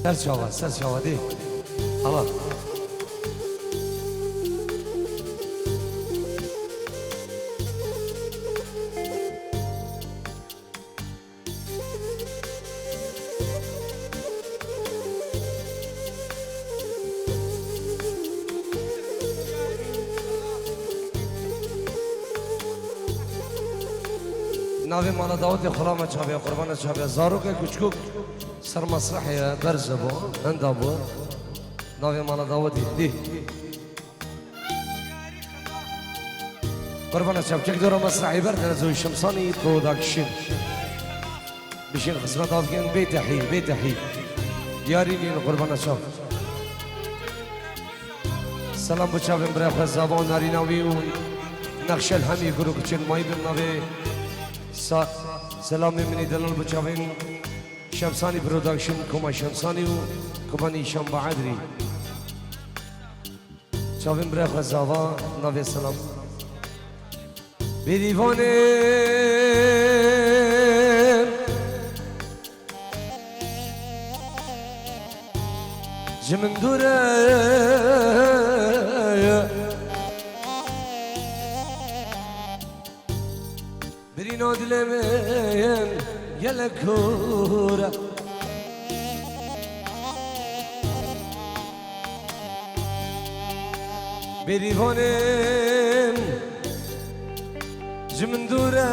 سر شوا دی الله ناوی مالا داوت خلام چابی قربان چابی زارو که کچکو سر مسرحی برز بو هندا بو ناوی مالا داوتی دی قربان چاب چک دورا مسرحی برد زوی شمسانی پروداکشن بشین خدمت آفگین بیتحی یارینین قربان چاب سلام بو چابیم برای خواه زبان ناریناوی و نقش الهمی گروه کچن مایی بیم ناوی سلام منی دلال بچاوین شمسانی پروداکشن کما شمسانی و کما نیشان بعدری چاوین برای خزاوا ناوی سلام بی دیوانه جمن دوره برينو دلمين يلا كورة بريفونين جمندورة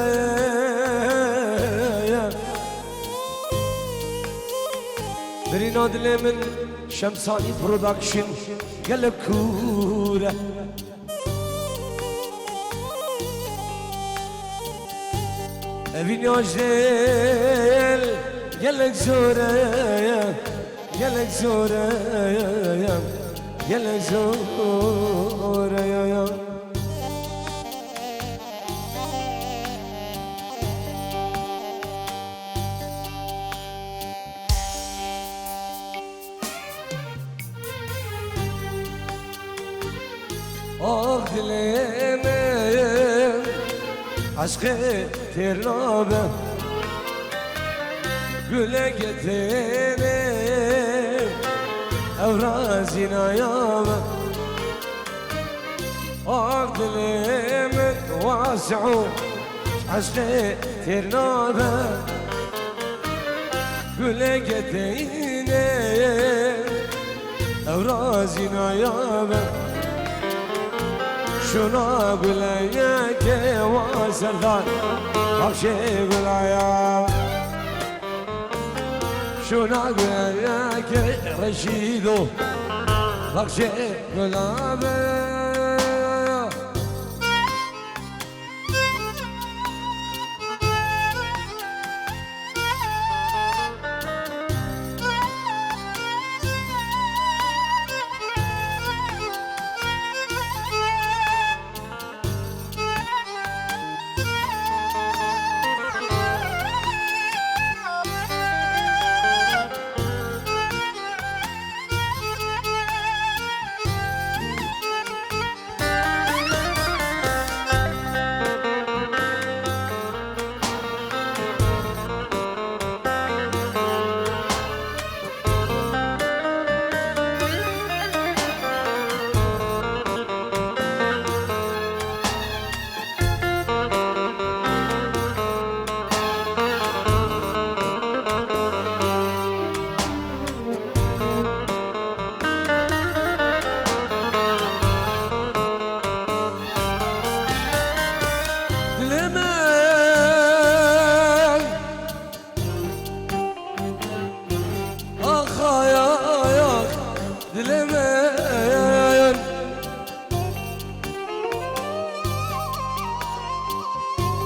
برينو دلمين شمساني برودكشن يلا كورة Vinyoş değil, gelek zora, gelek zora, gelek zora. Ah dilerim, aşkı Ternabe güle getirir evrazina yâme Akdilimin vâsi'u aşkı Ternabe güle getirir evrazina yâme Şuna güleye ki vasırdan Bakşi güleye Şuna güleye ki reşidu Bakşi güleye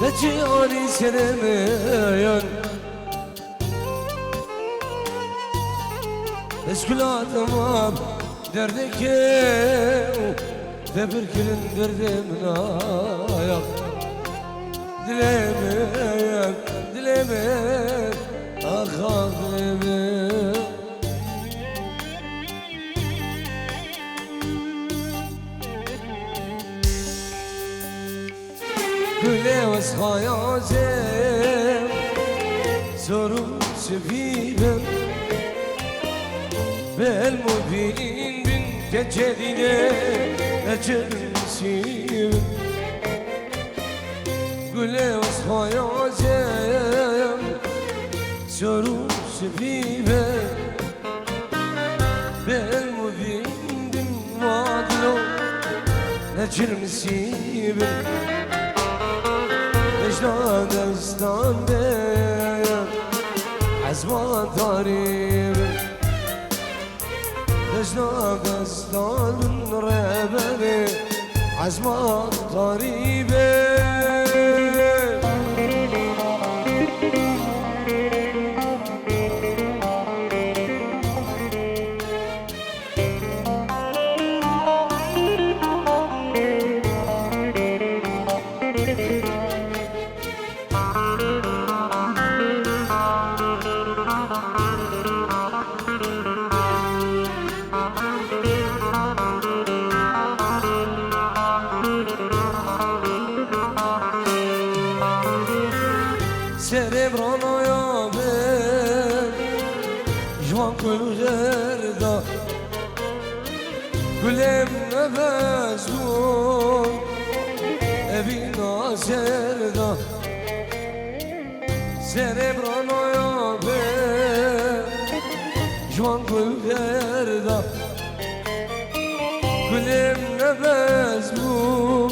Beciani senemeyen Eskulatıma derdeki Debir kirin derdimine ayak Dilemeyen, dilemeyen Ah dilemeyen Güle واسخایازم زورو سفیدم بالمبين بن كجديدة أجرسي قولي وصفايا زيم سروس فيبه بالمبين بن وادلو أجرسي اجداد استان بيم عزمان طريب اجداد استان ربني عزمان طريب Cerebrano ya ben Jwan kulgerda Kulem nefesum Evina serda Cerebrano ya ben Jwan kulgerda Kulem nefesum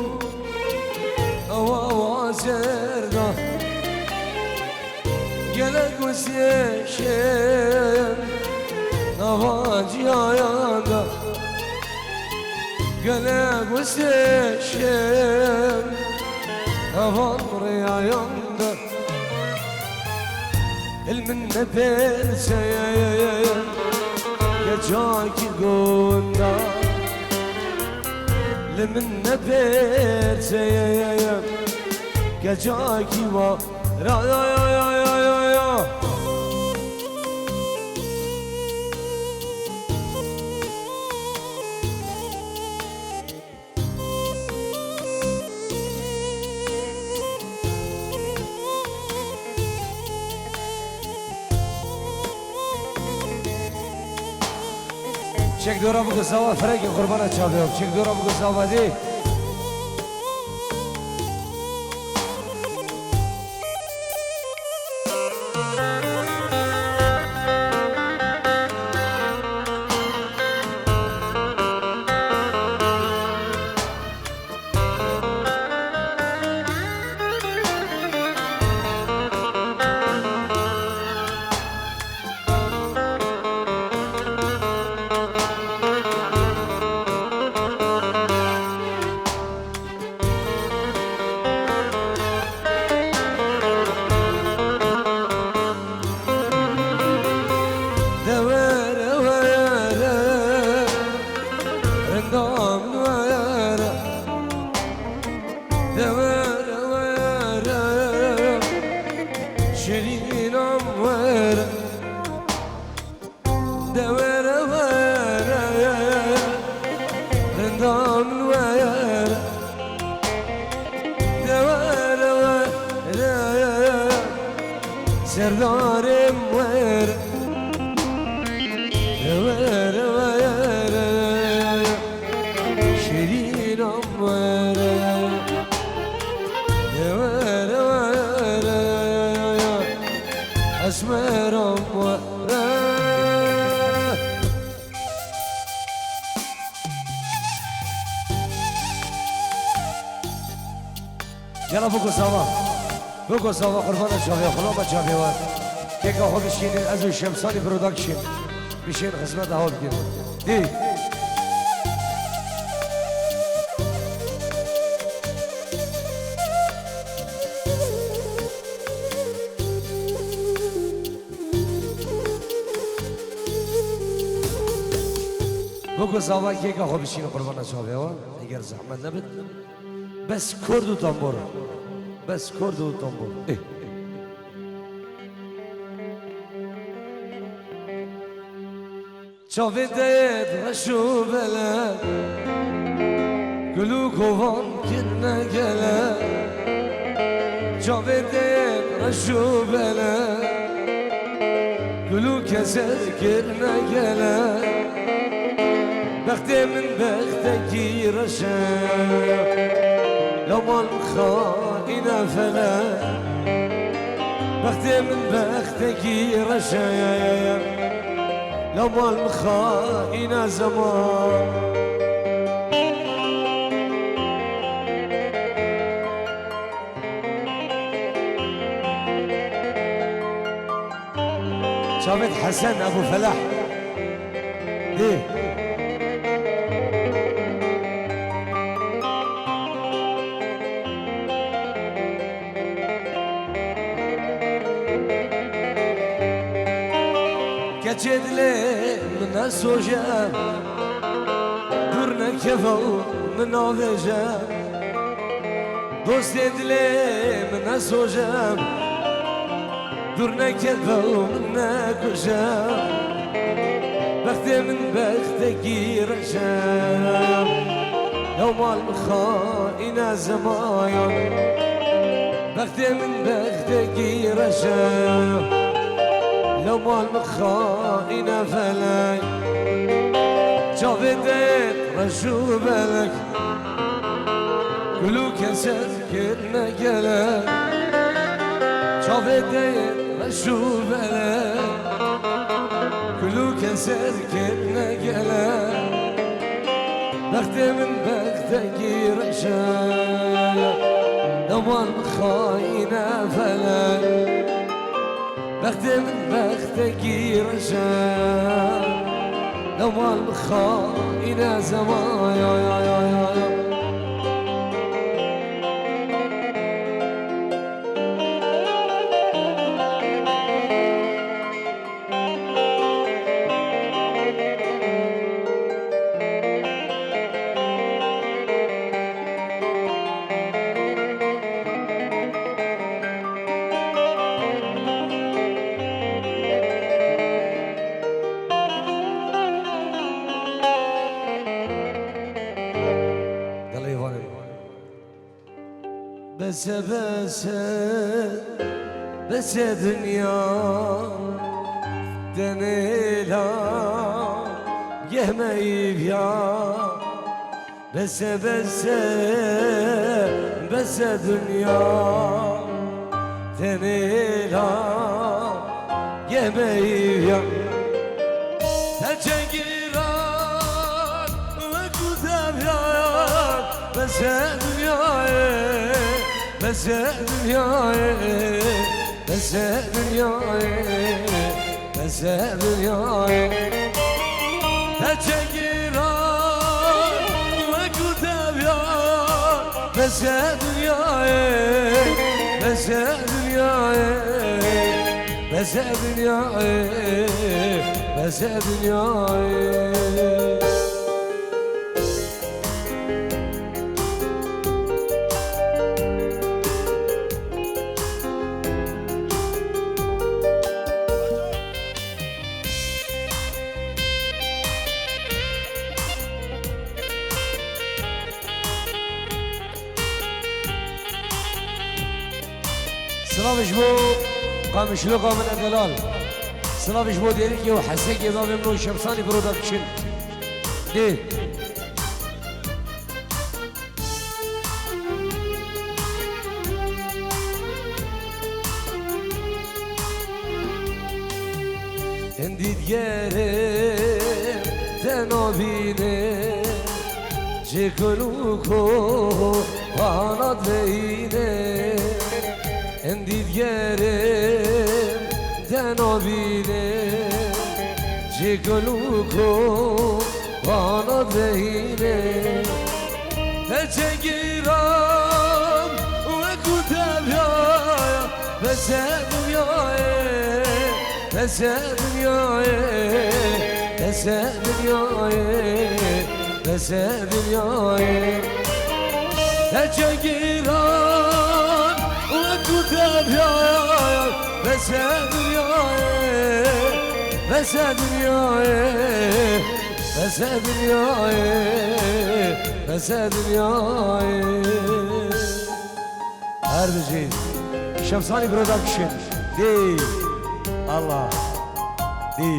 Ava serda Gelek vüsyeşen Navaci ayanda Gelek vüsyeşen Navanri ayanda Ilmin neferseyen Geçaki gonda Ilmin neferseyen Geçaki var Ya ya ya ya ya ya ya Çek dora bu kızava freki kurbana çalıyorum. Çek dora bu kızava değil. Serdarım ver ver ver Şirinam ver ver ver Esmeram ver Yalla bu kızava بگو سوا قربان جاوی خلوم جاوی و که که خو بشینین از شمسانی پروداکشن بشین خدمت حال کن دی بگو سوا که که خو بشین قربان جاوی و اگر زحمت نبید بس کرد و تنبور بس کرد و تنبور شافدت غشو بلد گلو کوان کنه گله شافدت غشو بلد گلو کسر کنه گله بختي من بختك رشا لو ما الخائنة فلا بختي من بختك رشا لو ما الخائنة زمان شافت حسن ابو فلاح ليه كجد لي من السوجة دورنا كفو من نوفيجا دوست لي من السوجة دورنا كفو من كجا بختي من بختك رجا لو ما الخائنة زمايا بختي من بختك رجا لو ما الخائنة فلاي شافتك رشو بالك كلو كسر كلنا قلق شافتك رشو بالك كلو كسر كلنا قلق بختي من بختك رشا لو ما الخائنة فلاي بختي من بختك رجا لو ما الخائنة زمايا بس بس بس دنيا دنيلا يهمي بيا بس بس بس دنيا دنيلا يهمي بيا تجيران وكتاب يا بس دنيا بس دنياي بس دنياي بس دنياي تجيران وكتاب يا بس دنياي بس دنياي بس دنياي بس دنياي سلامش بو قام شلوقا من ادلال سلامش بو ديريكي وحسيكي ضام منو شمساني برودكشن دي اندي ديارم تنابيني جيكلوكو وانا ديني اندي ديارم تنابيني جيكلوكو وانا ديني تجيرام وكتاب يا بس دنياي بس دنياي بس دنياي بس دنياي تجيران وكتاب يا بس دنياي بس دنياي بس دنياي بس دنياي هربجي شمساني برودكشن دي الله دي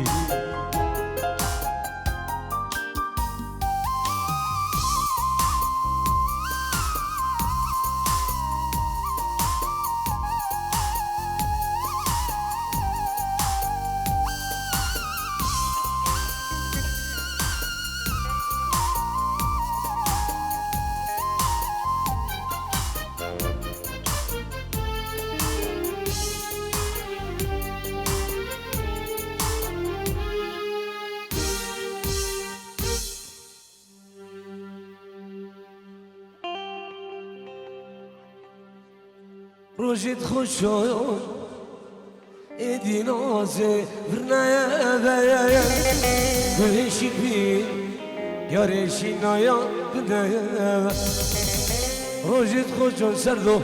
روجت خوشایان ایدی نازه برنه بیایم گلشی بین یارشی نایا بنه روجت خوشایان سردو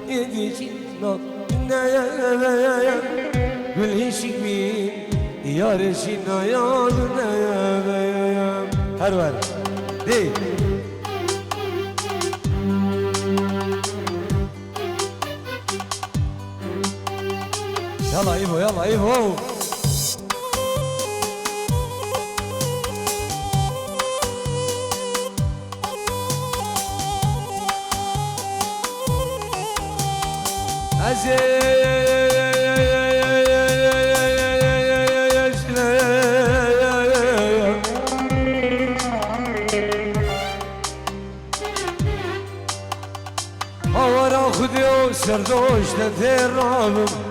ایدی چینا بنه بیایم گلشی بین یارشی نایا بنه بیایم هر ور دی يلا ايفو يلا ايفو ورا خدي وسردوش تترابم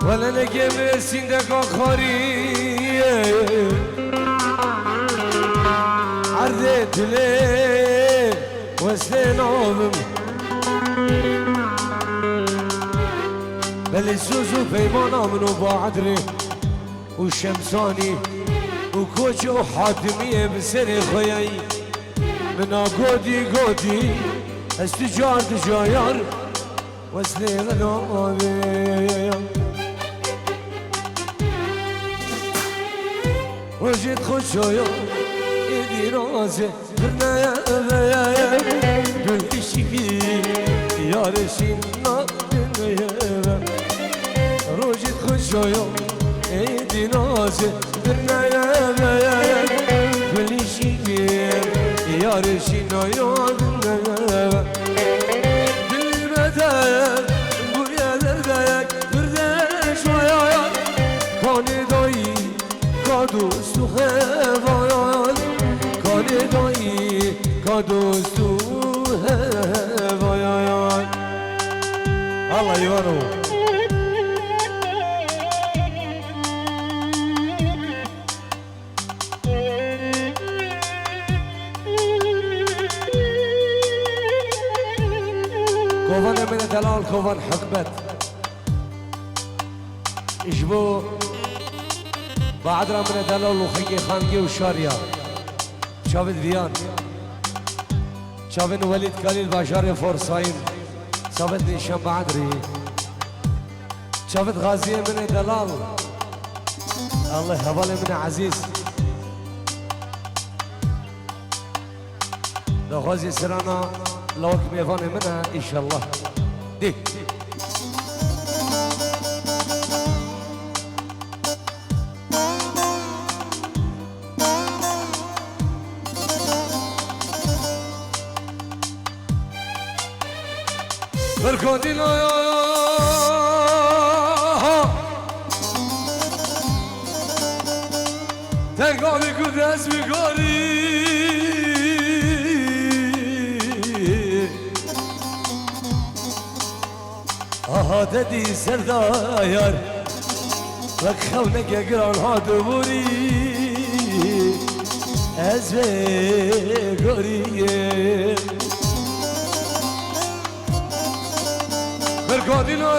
ولا نجيب سندك خاريه عرضت ليه وسلين عظم بل السوسو فيمانا منو بعدري والشمساني وكوش وحاتمية بسري خياي منا قودي استجار تجاير وسلين العظم وجد خوشايا ايدي رازه برنايا بيايا بالاشي بي يارشي نادنيا وجد خوشايا ايدي رازه برنايا بيايا بالاشي بي يارشي نادنيا بالمدايا بويا دردايا برداش ويايا كوني داي دوست و هوایان کاری دایی کا دوست و هوایان الله یوانو کوان من دلال کوان حقبت اجبو بعد را من دلال وخيي خانقي وشاريا شافت فيان شافت وليد كاليل باشار فورساين شافت نشام بعدري شافت غازية من دلال الله هبالي من عزيز لو غازي سرانا لو كميفاني منها ان شاء الله دي بركودينا تنقالي قدس بقاري ددي سرداير لك خونك يقران هادبوري أزبي قريه بركادينا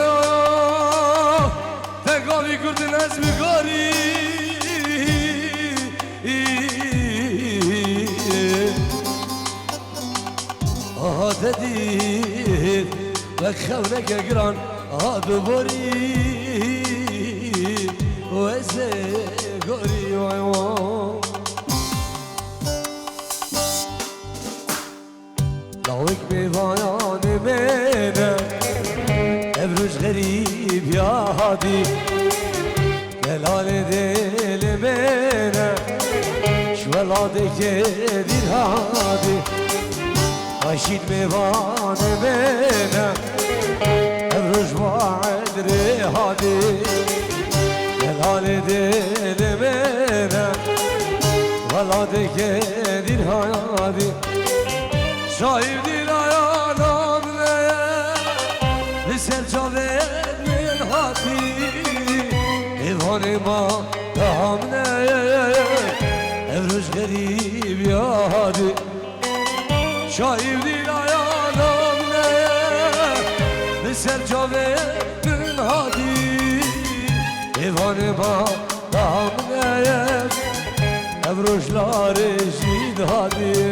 تنقالي كردن أزبي قاري ددي لك خونك يقران هادبوري وأزبي قريه لوك بضيان منه ابروج غريب يا هادي جلال دل منه شولادك دير هادي عشيد ميوان منه ابروج وعد هادي جلال دل منه ولادك دير هادي شايف دل عيالامنا لسر جاوید من هاتی ایوان ما دامنه evruş garip yadi şair dil ayağım ne Miser cave bin hadi Evanı bağlam ne Evruşlar eşit hadi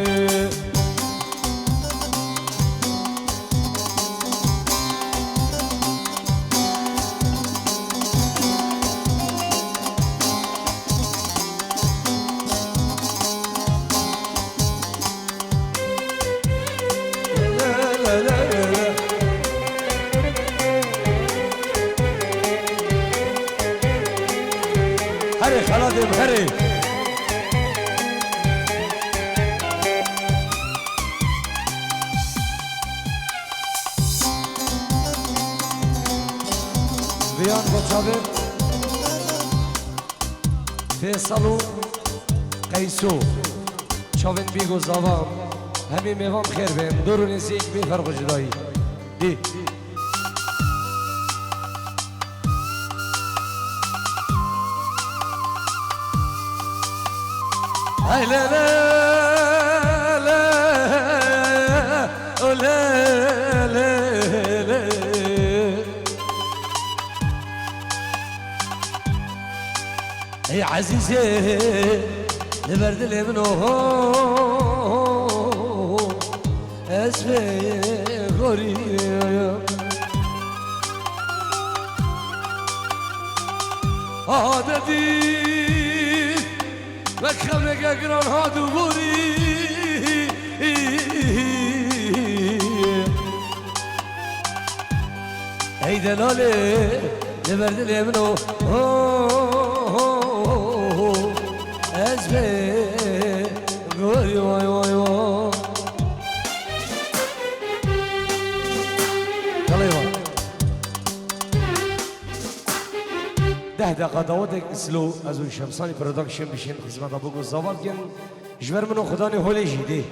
هري خلادم هري ویان بچاوه فیصلو قیسو چاوین بیگو زوام همی میوام خیر بیم دورونی سیک بی فرق جدایی دی Ay le le le o le le le Ey azize لبرد لمنو اسمي غريب عادتي بكرمك اقران هادو بوري اي دلالي لبرد لمنو اسمي غريب واي واي واي ده دقیقه داوودک اسلو از اون شمسانی پروداکشن بشین خدمت ابو زوال گن جبر منو خدا نه هولی جیده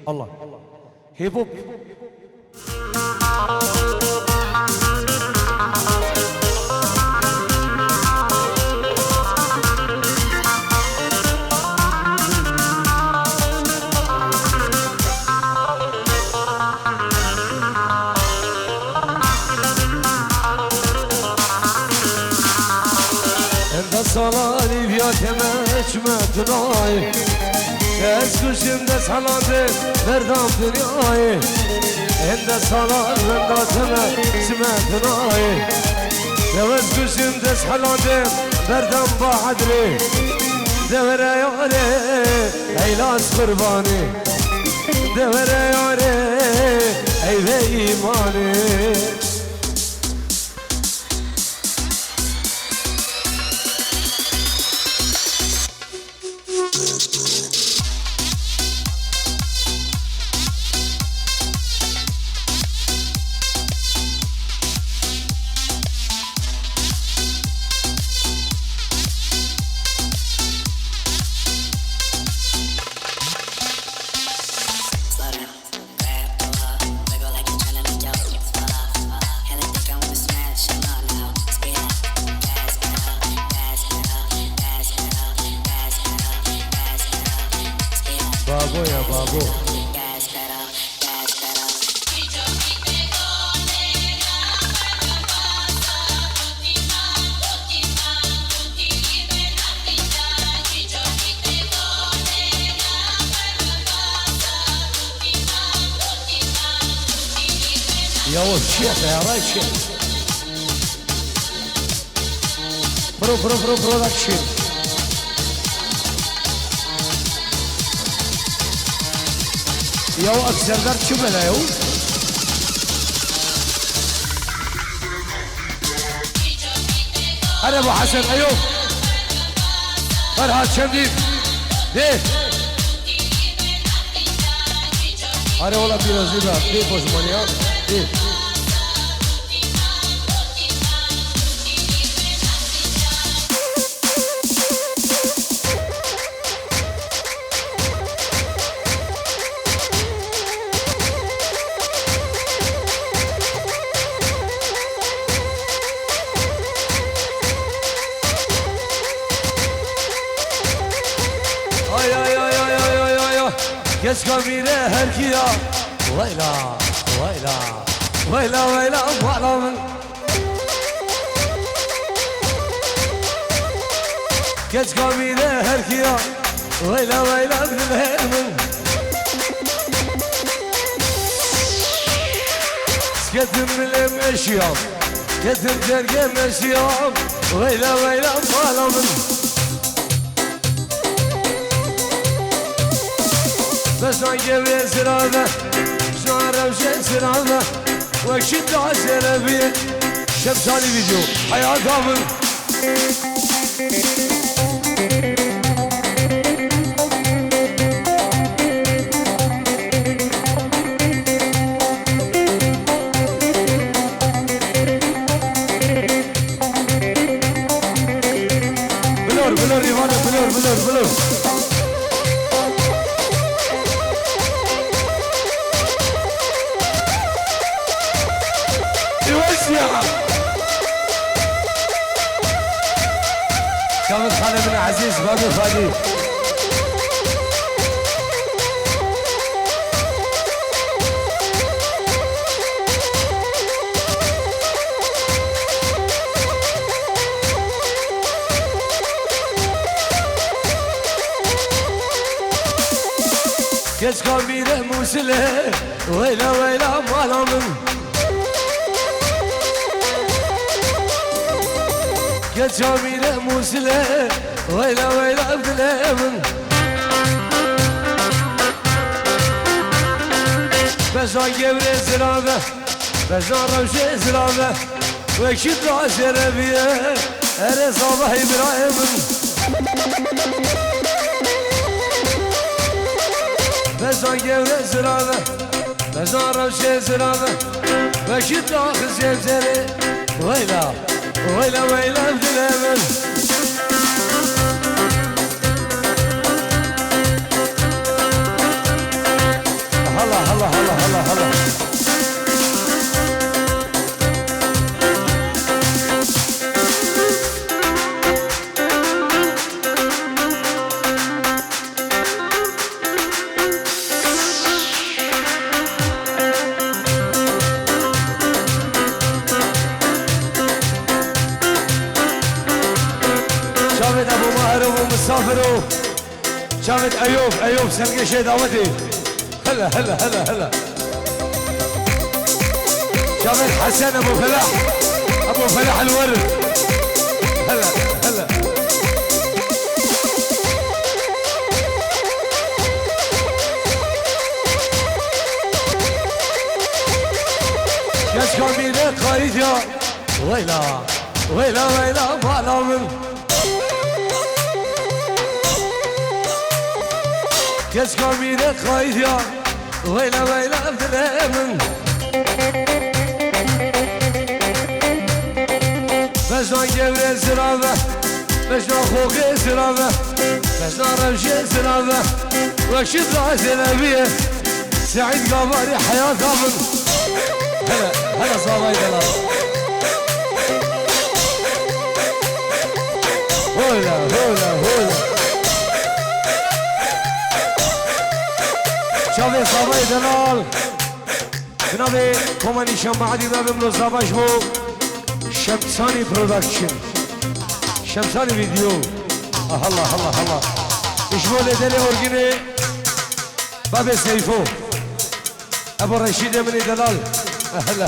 الله هیپ هاپ سالانی بیاتم اچمتنای از کشم دست حلاده بردم دنیای هند سالان رنداتم اچمتنای از کشم دست حلاده بردم با عدلی دوره یاره ایلاس قربانی دوره یاره ای به ایمانی Babo ya babo Ya o şef ya right şef Production يا أكثر درد شو بلا يو أنا أبو حسن أيوب فرحات شمديد ليه أنا والله في رزيبة ليه بوزمانيا ليه Ay Geç kabire her ki ya Vayla Vayla Vayla Vayla Bağlamın Geç kabire her ki ya Vayla Vayla Bilmem Getir bilim eşyam Getir cergem eşyam Vayla Vayla Bağlamın Beşan gevre zirave Şan revşen zirave Vakşit daha şerefi Şemsani video Hayatımın Bilor Ivana bilor كامل خالد بن عزيز بابو فادي Geç kabire musile Vayla vayla malamın Geç kabire musile Vayla vayla abdilemin Beşan gevre zirave Beşan revşe zirave Vekşit ra şerefiye Ere sabah İbrahim'in Beşan gevre zirave Beşan revşe zirave Vekşit ra kızcevzeri Vayla Vayla vayla abdilemin هلا شافت ابو ماهر وابو مسافر شافت ايوب سلقي شي دعوتي هلا شافت حسن ابو فلاح الورد هلا كاش كامينة قايد يا ويلا معلم كاش كامينة قايد يا ويلا بدلامن بجنا جبر زرافة بجنا خوك زرافة بجنا رمشي زرافة وكشد راس الأبية سعيد قمري حياة قبل هلا صابي دلال هولا شافي صابي دلال جنابي كوماني شمعدي بابم لو صاباش بو شمساني برودكشن شمساني فيديو الله اشمول ادري اورجيني بابي سيفو ابو رشيد من دلال هلا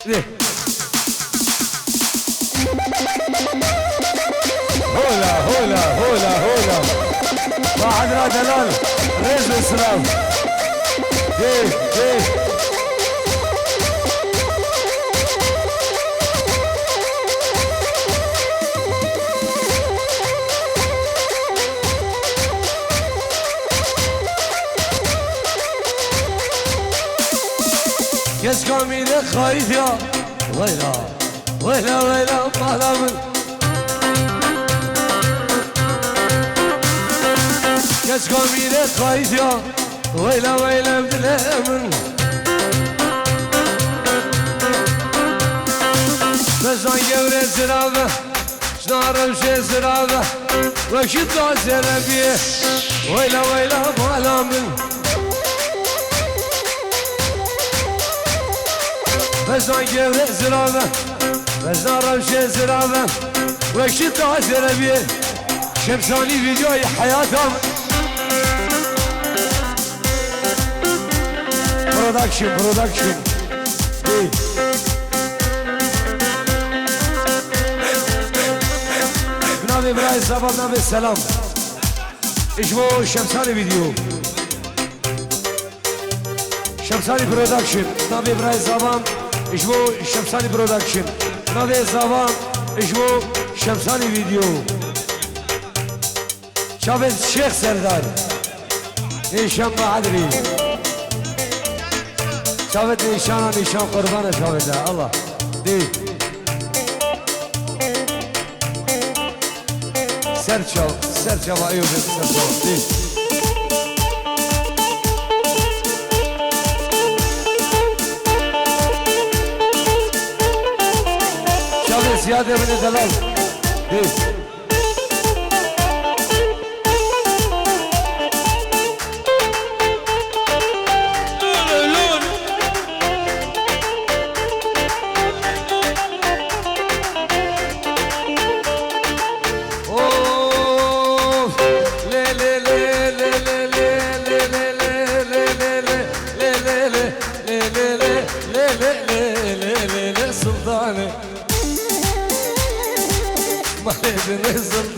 ليه هولا واحد را دلال ريز السلام ايه Geç kamine kayıt ya Vayla bağlamın Geç kamine kayıt ya Vayla abdilemin Bezan gevre zirave زنارم شي زرابة وشد زربيه ويلا ويلا مالا من بزان جبر زرابة زنارم شي زرابة وشد زربيه شمساني فيديوي حياتهم برودكشن بنابي براي صبر نابي السلام اجمو شمساني فيديو شمساني برودكشن نابي براي صبر اجمو شمساني برودكشن نابي صبر اجمو شمساني فيديو شابت الشيخ سردار نيشان معدري شابت نيشان قربانة شابت الله دي سرچاو ايوب سرچاو دي شابت زيادة من الدلال دي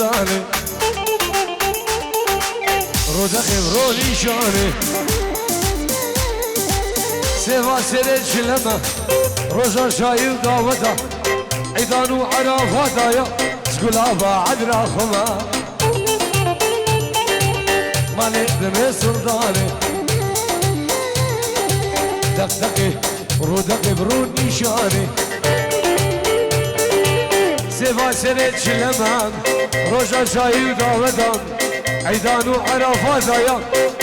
سلطاني رودخي برولي شاني سيفا سيرت شلما رجا شايب داوتا عيدان وعرافاتا يا سكولا بعد راخما مالي دمي سلطاني دقدقي رودخي برولي شاني سيفا سيرت شلمان رجا شايب داوتا عيدان وعرفات يا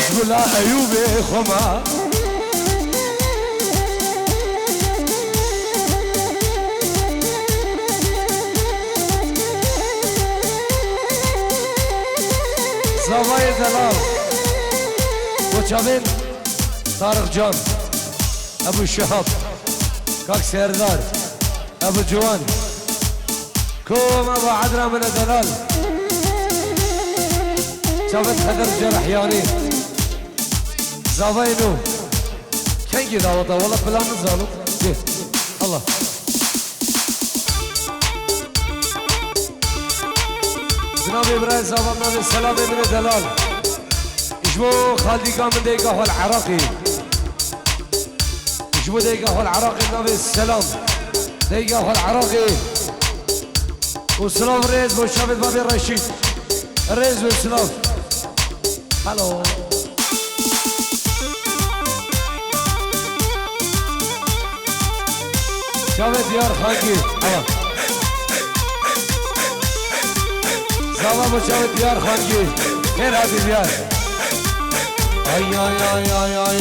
سكولا ايوبي خما صبايا دلال وشابين طارق جان ابو الشهاب كاك سيردار ابو جوان كوم ابو عدرا من الدلال شافت خدر جرحياني زافينو كان كده والله بلا نزالو الله جناب ابراهيم زافنا بالسلام من الدلال اجمو خالدي كامل ديقه هو العراقي اجمو ديقه هو العراقي النبي السلام ديقه هو العراقي وسلام ريز وشافت بابي رشيد الريز والسلام هلو شافت ديار خاكي زاوا وشافت ديار خاكي خير هذه ديار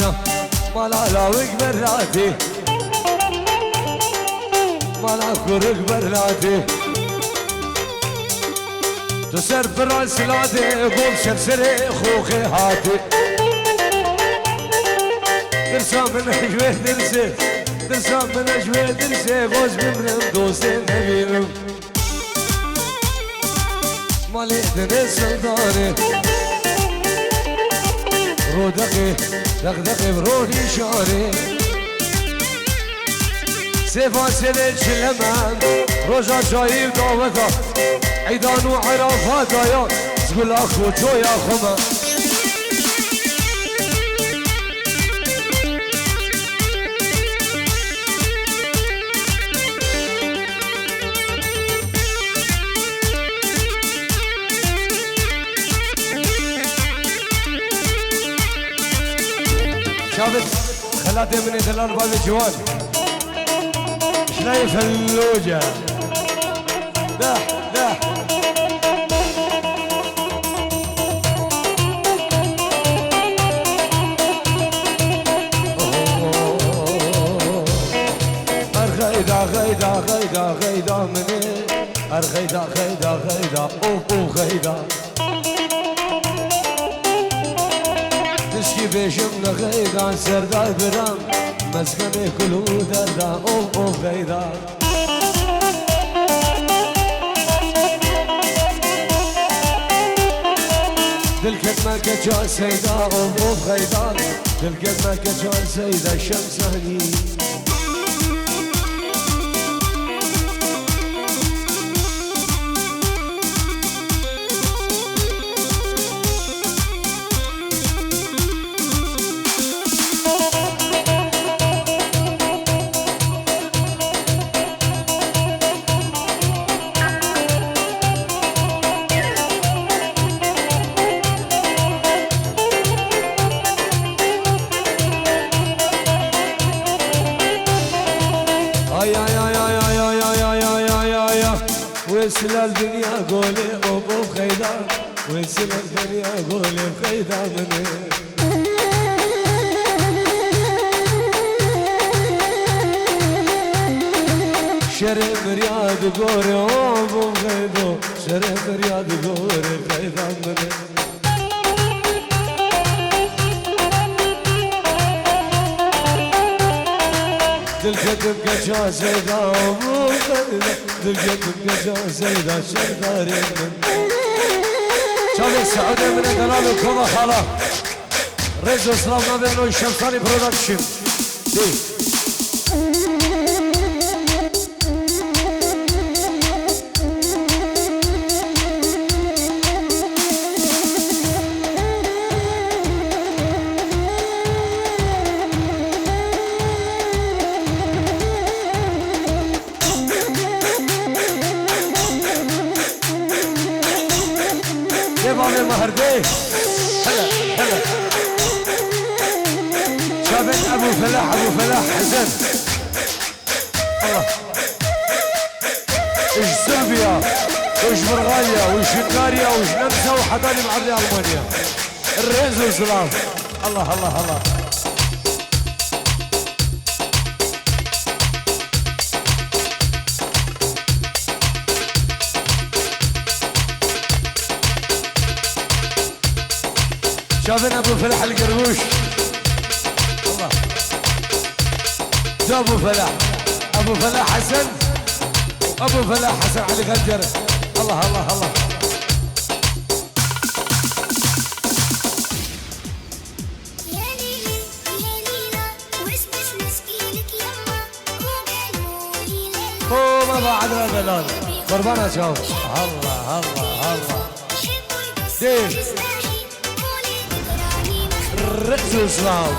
يا مالا لاوك براتي مالا كورك براتي تسر براس لادي قول شرسري خوخي هاتي درسا من اجوه درسي درسا من اجوه درسي غوز بمرم دوسي نبيلم مالي دني سلطاني رودقي دقدقي بروني شاري سيفا سيلت شلمان رجا شايب دعوتا عيدان وعرفات يا تقول اخو تو يا خما شافت خلاتي من دلال باب الجوان شلاي فلوجة دح غيدا مني الغيدا غيدا غيدا اوه غيدا تشكي بيشمنا غيدا سرداي برام مسكني كلو دردا اوه غيدا دلكت ما كجا سيدا اوه غيدا دلكت ما كجا سيدا شمساني ويسل الدنيا قولي أبو خيدا ويسل الدنيا قولي خيدا مني شرف رياض قوري أبو خيدا شرف رياض قوري خيدا مني دلكتم كجا سيدا أبو خيدا دلكتم كجا سيدا شرداري من شابي السعودية من دلال وكوما خالا ريزو سلام نابينو الشمساني برودكشن دي بابي مهردي هلا هلا شابين ابو فلاح حسن الله ايش صربيا وايش برغاليا وايش هنغاريا وايش نمسا وحضاني معري المانيا الريز والسلام الله الله الله شافنا ابو فلاح القربوش الله ده ابو فلاح حسن ابو فلاح حسن علي غجر الله الله الله يا ليلي يا ليلى واسمش مسكينك يما وقالوا لي ليلى هو ما بعد البلاد قربانه شوف الله الله الله دي الرئيس الاسلام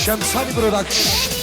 شمساني برودكشن